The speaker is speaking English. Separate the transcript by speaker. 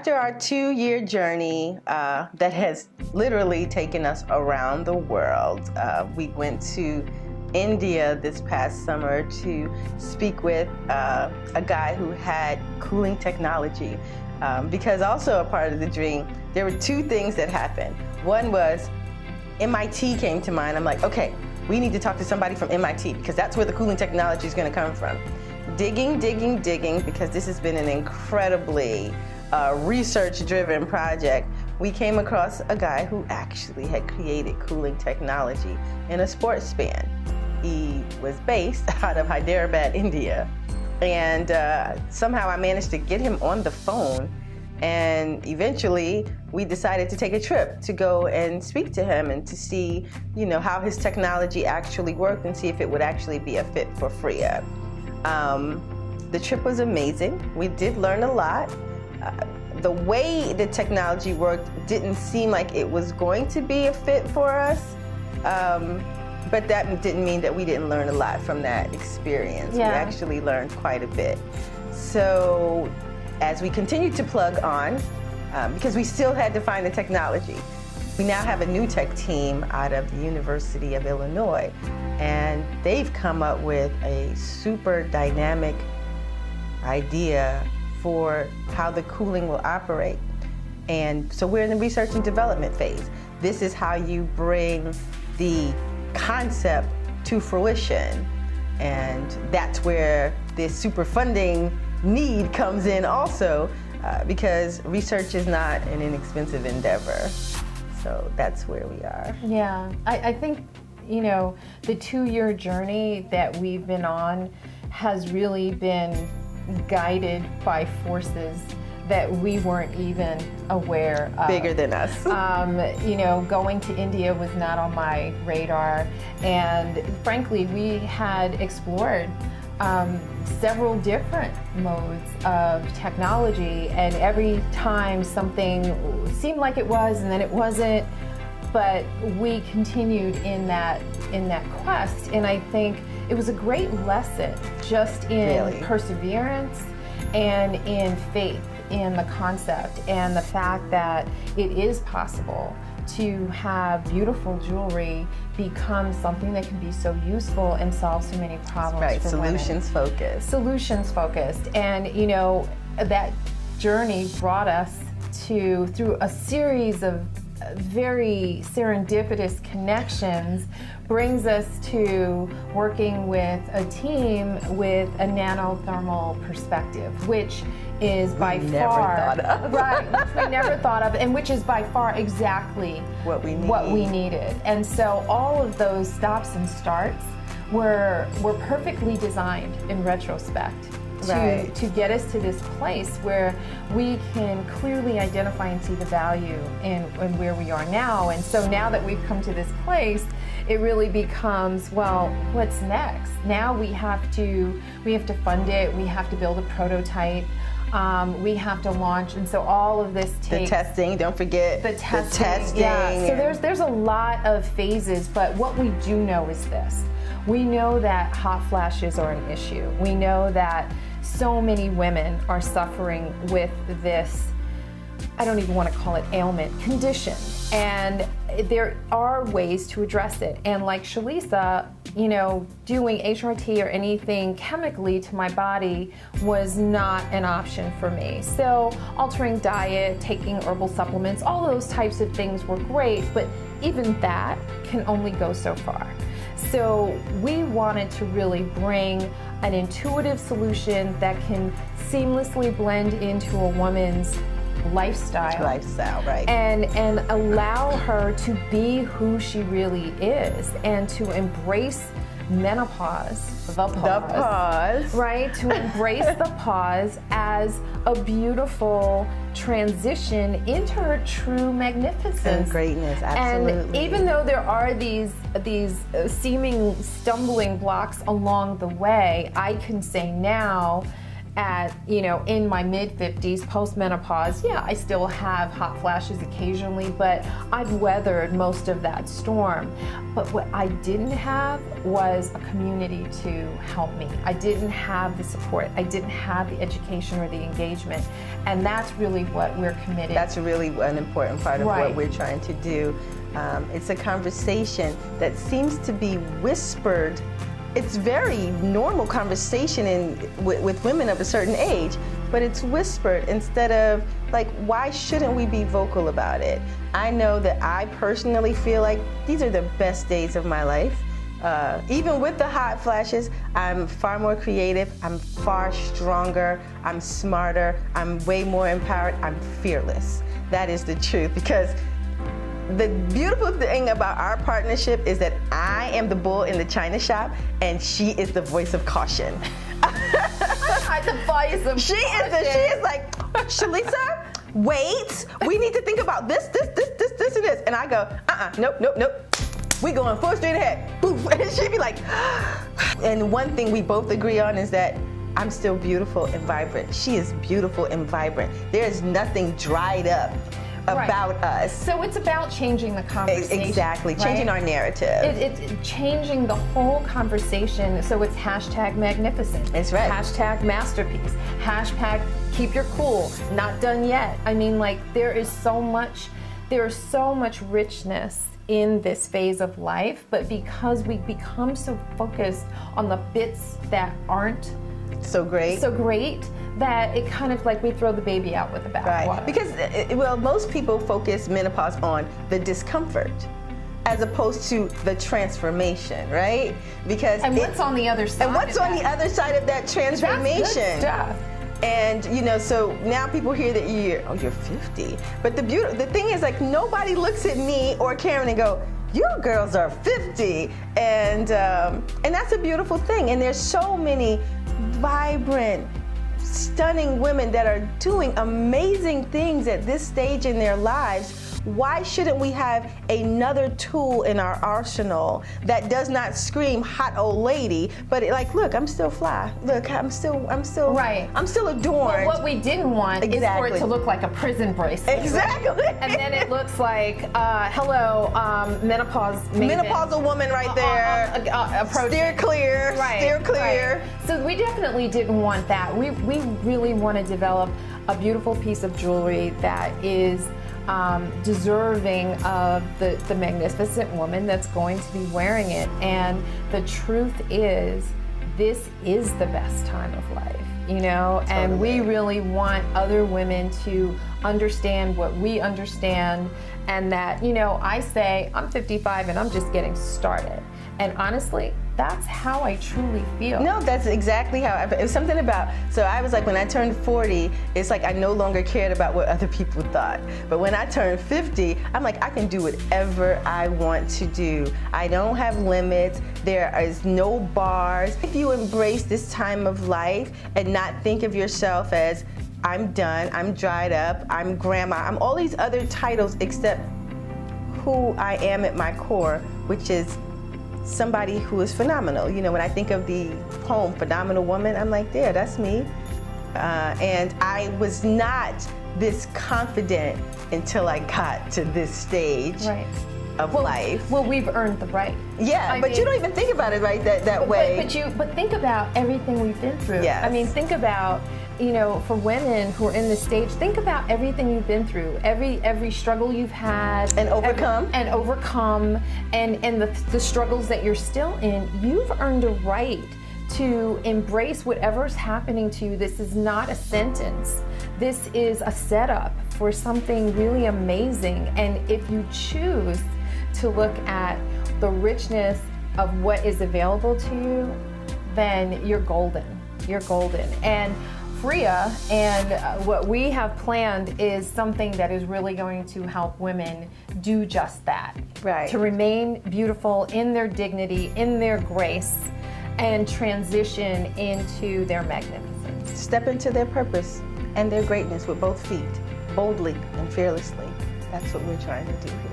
Speaker 1: after our 2-year journey that has literally taken us around the world, we went to India this past summer to speak with a guy who had cooling technology. Because also a part of the dream, there were 2 things that happened. One was MIT came to mind. I'm like, okay, we need to talk to somebody from MIT because that's where the cooling technology is going to come from. Digging, because this has been an incredibly research-driven project. We came across a guy who actually had created cooling technology in a sports fan. He was based out of Hyderabad, India. And somehow I managed to get him on the phone, and eventually we decided to take a trip to go and speak to him and to see, how his technology actually worked and see if it would actually be a fit for Fria. The trip was amazing. We did learn a lot. The way the technology worked didn't seem like it was going to be a fit for us. But that didn't mean that we didn't learn a lot from that experience.
Speaker 2: Yeah.
Speaker 1: We actually learned quite a bit. So as we continued to plug on, because we still had to find the technology, we now have a new tech team out of the University of Illinois, and they've come up with a super dynamic idea for how the cooling will operate. And so we're in the research and development phase. This is how you bring the concept to fruition, and that's where this super funding need comes in also, because research is not an inexpensive endeavor. So that's where we are.
Speaker 2: Yeah, I think, the 2-year journey that we've been on has really been guided by forces that we weren't even aware of.
Speaker 1: Bigger than us.
Speaker 2: Going to India was not on my radar, and frankly, we had explored several different modes of technology, and every time something seemed like it was and then it wasn't, but we continued in that quest, and I think it was a great lesson just in
Speaker 1: Really?
Speaker 2: Perseverance and in faith in the concept and the fact that it is possible to have beautiful jewelry become something that can be so useful and solve so many problems.
Speaker 1: Right,
Speaker 2: for
Speaker 1: solutions
Speaker 2: women.
Speaker 1: focused.
Speaker 2: Solutions focused. And that journey brought us through a series of very serendipitous connections, brings us to working with a team with a nanothermal perspective, which is by far
Speaker 1: never thought of.
Speaker 2: right, which we never thought of, and which is by far exactly
Speaker 1: What we
Speaker 2: needed. And so all of those stops and starts were perfectly designed in retrospect.
Speaker 1: Right.
Speaker 2: To get us to this place where we can clearly identify and see the value in where we are now. And so now that we've come to this place, it really becomes, well, what's next? Now we have to fund it, we have to build a prototype, we have to launch, and so all of this takes...
Speaker 1: The testing, don't forget
Speaker 2: the testing. Yeah. So there's a lot of phases, but what we do know is this. We know that hot flashes are an issue. We know that so many women are suffering with this, I don't even want to call it ailment, condition. And there are ways to address it. And like Shalisa, doing HRT or anything chemically to my body was not an option for me. So altering diet, taking herbal supplements, all those types of things were great, but even that can only go so far. So we wanted to really bring an intuitive solution that can seamlessly blend into a woman's lifestyle,
Speaker 1: right.
Speaker 2: And allow her to be who she really is and to embrace menopause, the pause, right? To embrace the pause as a beautiful transition into her true magnificence
Speaker 1: and greatness. Absolutely.
Speaker 2: And even though there are these seeming stumbling blocks along the way, I can say now at, in my mid-50s, post-menopause, yeah, I still have hot flashes occasionally, but I've weathered most of that storm. But what I didn't have was a community to help me. I didn't have the support. I didn't have the education or the engagement. And that's really what we're committed.
Speaker 1: That's really an important part of what we're trying to do. It's a conversation that seems to be whispered. It's very normal conversation with women of a certain age, but it's whispered instead of like, why shouldn't we be vocal about it? I know that I personally feel like these are the best days of my life. Even with the hot flashes, I'm far more creative, I'm far stronger, I'm smarter, I'm way more empowered, I'm fearless. That is the truth, because the beautiful thing about our partnership is that I am the bull in the china shop and she is the voice of caution.
Speaker 2: I'm the voice of
Speaker 1: She is like, Shalisa, wait, we need to think about this, and this. And I go, nope. We going full straight ahead. Boof. And she'd be like, and one thing we both agree on is that I'm still beautiful and vibrant. She is beautiful and vibrant. There is nothing dried up about us.
Speaker 2: So it's about changing the conversation.
Speaker 1: Exactly, changing our narrative.
Speaker 2: It's changing the whole conversation. So it's hashtag magnificent.
Speaker 1: That's right.
Speaker 2: Hashtag masterpiece. Hashtag keep your cool. Not done yet. I mean, like, there is so much richness in this phase of life, but because we become so focused on the bits that aren't
Speaker 1: so great,
Speaker 2: that it kind of like we throw the baby out with the bathwater.
Speaker 1: Right. Because, most people focus menopause on the discomfort as opposed to the transformation, right?
Speaker 2: And what's on the other side?
Speaker 1: And what's on the other side of that transformation?
Speaker 2: That's good stuff.
Speaker 1: And so now people hear that you're 50. But the thing is, like, nobody looks at me or Karen and go, you girls are 50. And that's a beautiful thing. And there's so many vibrant, stunning women that are doing amazing things at this stage in their lives. Why shouldn't we have another tool in our arsenal that does not scream hot old lady, but like, look, I'm still fly. Look, I'm still
Speaker 2: right.
Speaker 1: I'm still adorned.
Speaker 2: Well, what we didn't want is for it to look like a prison bracelet.
Speaker 1: Exactly.
Speaker 2: Right? And then it looks like, hello,
Speaker 1: menopausal woman right there. Steer clear.
Speaker 2: Right.
Speaker 1: Steer clear.
Speaker 2: Right. So we definitely didn't want that. We really want to develop a beautiful piece of jewelry that is deserving of the magnificent woman that's going to be wearing it. And the truth is, this is the best time of life,
Speaker 1: Totally.
Speaker 2: And we really want other women to understand what we understand, and that, I say I'm 55 and I'm just getting started. And honestly, that's how I truly feel.
Speaker 1: No, that's exactly how it was something about, so I was like, when I turned 40, it's like I no longer cared about what other people thought. But when I turned 50, I'm like, I can do whatever I want to do. I don't have limits. There is no bars. If you embrace this time of life and not think of yourself as, I'm done, I'm dried up, I'm grandma, I'm all these other titles except who I am at my core, which is somebody who is phenomenal. When I think of the poem Phenomenal Woman, I'm like, there, that's me. And I was not this confident until I got to this stage of life.
Speaker 2: Well, we've earned the right.
Speaker 1: Yeah, but you don't even think about it that way.
Speaker 2: But think about everything we've been through.
Speaker 1: Yes.
Speaker 2: I mean, think about, for women who are in this stage, think about everything you've been through, every struggle you've had.
Speaker 1: And overcome.
Speaker 2: And the struggles that you're still in. You've earned a right to embrace whatever's happening to you. This is not a sentence. This is a setup for something really amazing. And if you choose to look at the richness of what is available to you, then you're golden. You're golden. And Fria and what we have planned is something that is really going to help women do just that.
Speaker 1: Right.
Speaker 2: To remain beautiful in their dignity, in their grace, and transition into their magnificence.
Speaker 1: Step into their purpose and their greatness with both feet, boldly and fearlessly. That's what we're trying to do here.